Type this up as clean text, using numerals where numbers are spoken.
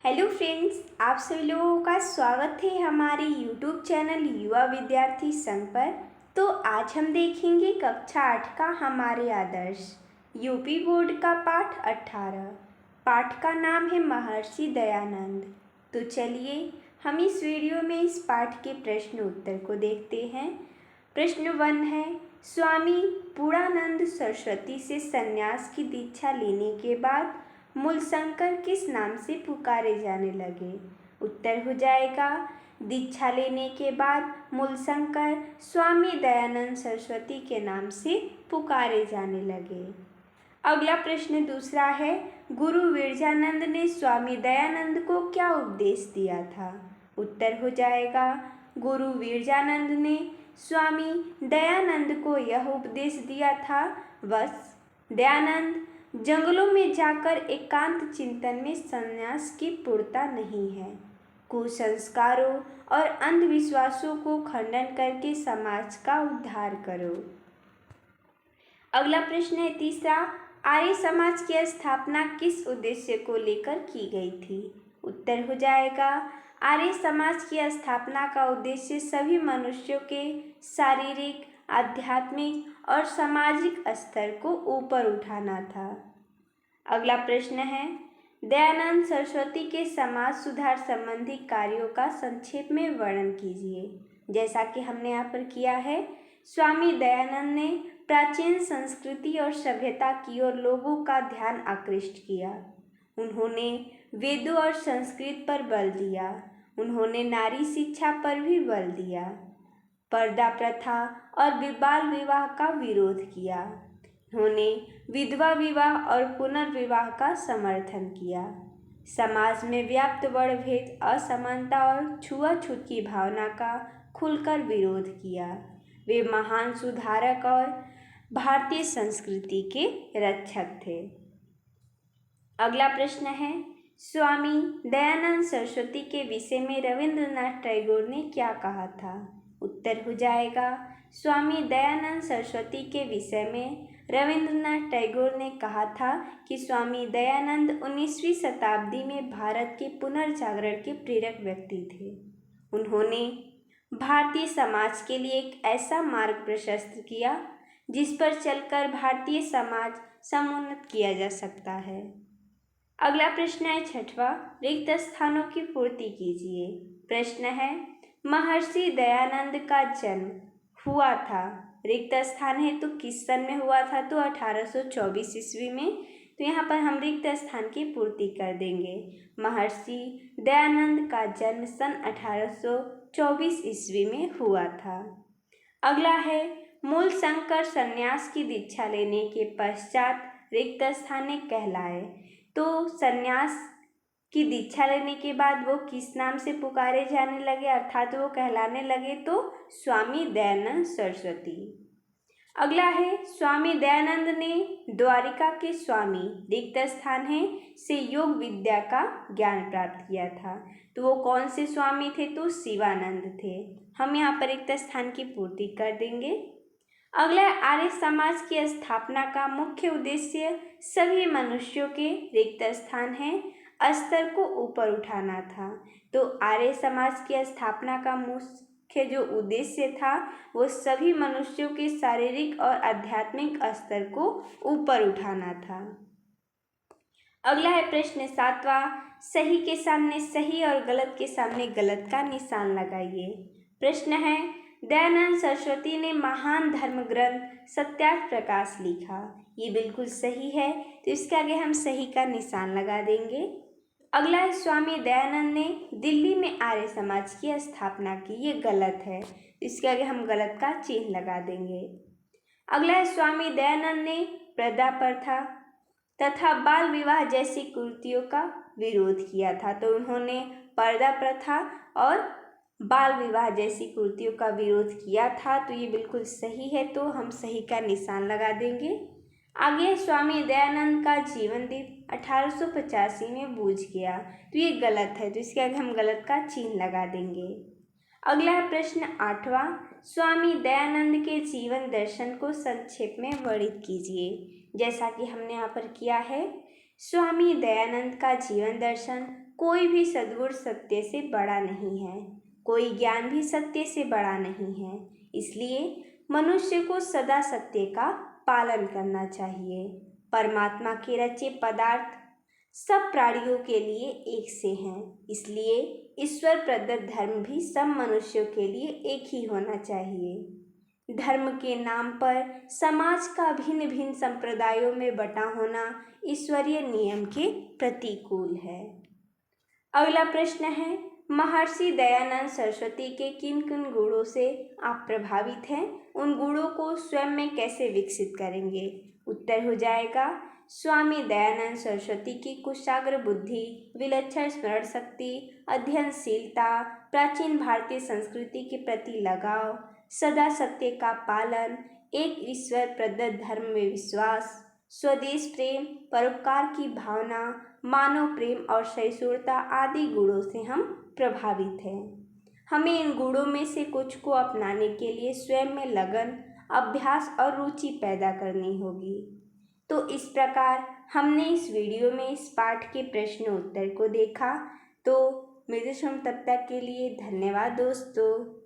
Hello friends, आप सभी लोगों का स्वागत है हमारे यूट्यूब चैनल युवा विद्यार्थी संघ पर। तो आज हम देखेंगे कक्षा 8 का हमारे आदर्श यूपी बोर्ड का पाठ 18। पाठ का नाम है महर्षि दयानंद। तो चलिए हम इस वीडियो में इस पाठ के प्रश्न उत्तर को देखते हैं। प्रश्न 1 है, स्वामी पूर्णानंद सरस्वती से संन्यास की दीक्षा लेने के बाद मूलशंकर किस नाम से पुकारे जाने लगे? उत्तर हो जाएगा, दीक्षा लेने के बाद मूलशंकर स्वामी दयानंद सरस्वती के नाम से पुकारे जाने लगे। अगला प्रश्न दूसरा है, गुरु विरजानंद ने स्वामी दयानंद को क्या उपदेश दिया था? उत्तर हो जाएगा, गुरु विरजानंद ने स्वामी दयानंद को यह उपदेश दिया था, बस दयानंद जंगलों में जाकर एकांत चिंतन में संन्यास की पूर्णता नहीं है। कुसंस्कारों और अंधविश्वासों को खंडन करके समाज का उद्धार करो। अगला प्रश्न है तीसरा, आर्य समाज की स्थापना किस उद्देश्य को लेकर की गई थी? उत्तर हो जाएगा, आर्य समाज की स्थापना का उद्देश्य सभी मनुष्यों के शारीरिक, आध्यात्मिक और सामाजिक स्तर को ऊपर उठाना था। अगला प्रश्न है, दयानंद सरस्वती के समाज सुधार संबंधी कार्यों का संक्षेप में वर्णन कीजिए। जैसा कि हमने यहाँ पर किया है, स्वामी दयानंद ने प्राचीन संस्कृति और सभ्यता की ओर लोगों का ध्यान आकृष्ट किया। उन्होंने वेदों और संस्कृत पर बल दिया। उन्होंने नारी शिक्षा पर भी बल दिया। पर्दा प्रथा और बाल विवाह का विरोध किया। उन्होंने विधवा विवाह और पुनर्विवाह का समर्थन किया। समाज में व्याप्त वर्णभेद, असमानता और छुआछूत की भावना का खुलकर विरोध किया। वे महान सुधारक और भारतीय संस्कृति के रक्षक थे। अगला प्रश्न है, स्वामी दयानंद सरस्वती के विषय में रविंद्रनाथ टैगोर ने क्या कहा था? उत्तर हो जाएगा, स्वामी दयानंद सरस्वती के विषय में रविंद्रनाथ टैगोर ने कहा था कि स्वामी दयानंद 19वीं शताब्दी में भारत के पुनर्जागरण के प्रेरक व्यक्ति थे। उन्होंने भारतीय समाज के लिए एक ऐसा मार्ग प्रशस्त किया जिस पर चलकर भारतीय समाज समुन्नत किया जा सकता है। अगला प्रश्न है छठवां, रिक्त स्थानों की पूर्ति कीजिए। प्रश्न है, महर्षि दयानंद का जन्म हुआ था, रिक्त स्थान है तो किस सन में हुआ था? तो 1824 ईस्वी में। तो यहाँ पर हम रिक्त स्थान की पूर्ति कर देंगे। महर्षि दयानंद का जन्म सन 1824 ईस्वी में हुआ था। अगला है, मूलशंकर संन्यास की दीक्षा लेने के पश्चात रिक्त स्थान कहलाए। तो संन्यास की दीक्षा लेने के बाद वो किस नाम से पुकारे जाने लगे, अर्थात वो कहलाने लगे तो स्वामी दयानंद सरस्वती। अगला है, स्वामी दयानंद ने द्वारिका के स्वामी रिक्त स्थान है से योग विद्या का ज्ञान प्राप्त किया था। तो वो कौन से स्वामी थे? तो शिवानंद थे। हम यहाँ पर रिक्त स्थान की पूर्ति कर देंगे। अगला, आर्य समाज की स्थापना का मुख्य उद्देश्य सभी मनुष्यों के रिक्त स्थान है स्तर को ऊपर उठाना था। तो आर्य समाज की स्थापना का मुख्य जो उद्देश्य था वो सभी मनुष्यों के शारीरिक और आध्यात्मिक स्तर को ऊपर उठाना था। अगला है प्रश्न सातवां, सही के सामने सही और गलत के सामने गलत का निशान लगाइए। प्रश्न है, दयानंद सरस्वती ने महान धर्म ग्रंथ सत्यार्थ प्रकाश लिखा। ये बिल्कुल सही है, तो इसके आगे हम सही का निशान लगा देंगे। अगला है, स्वामी दयानंद ने दिल्ली में आर्य समाज की स्थापना की। ये गलत है, इसके आगे हम गलत का चिन्ह लगा देंगे। अगला है, स्वामी दयानंद ने पर्दा प्रथा तथा बाल विवाह जैसी कुरीतियों का विरोध किया था। तो उन्होंने पर्दा प्रथा और बाल विवाह जैसी कुरीतियों का विरोध किया था। तो ये बिल्कुल सही है, तो हम सही का निशान लगा देंगे। आगे, स्वामी दयानंद का जीवन दीप 1885 में बुझ गया। तो ये गलत है, तो इसके आगे हम गलत का चिन्ह लगा देंगे। अगला है प्रश्न आठवां, स्वामी दयानंद के जीवन दर्शन को संक्षेप में वर्णित कीजिए। जैसा कि हमने यहाँ पर किया है, स्वामी दयानंद का जीवन दर्शन कोई भी सद्गुण सत्य से बड़ा नहीं है, कोई ज्ञान भी सत्य से बड़ा नहीं है। इसलिए मनुष्य को सदा सत्य का पालन करना चाहिए। परमात्मा के रचे पदार्थ सब प्राणियों के लिए एक से हैं, इसलिए ईश्वर प्रदत्त धर्म भी सब मनुष्यों के लिए एक ही होना चाहिए। धर्म के नाम पर समाज का भिन्न भिन्न संप्रदायों में बटा होना ईश्वरीय नियम के प्रतिकूल है। अगला प्रश्न है, महर्षि दयानंद सरस्वती के किन किन गुणों से आप प्रभावित हैं? उन गुणों को स्वयं में कैसे विकसित करेंगे? उत्तर हो जाएगा, स्वामी दयानंद सरस्वती की कुशाग्र बुद्धि, विलक्षण स्मरण शक्ति, अध्ययनशीलता, प्राचीन भारतीय संस्कृति के प्रति लगाव, सदा सत्य का पालन, एक ईश्वर प्रदत्त धर्म में विश्वास, स्वदेश प्रेम, परोपकार की भावना, मानव प्रेम और सहिष्णुता आदि गुणों से हम प्रभावित हैं। हमें इन गुणों में से कुछ को अपनाने के लिए स्वयं में लगन, अभ्यास और रुचि पैदा करनी होगी। तो इस प्रकार हमने इस वीडियो में इस पाठ के प्रश्न उत्तर को देखा। तो मिलते हैं तब तक के लिए धन्यवाद दोस्तों।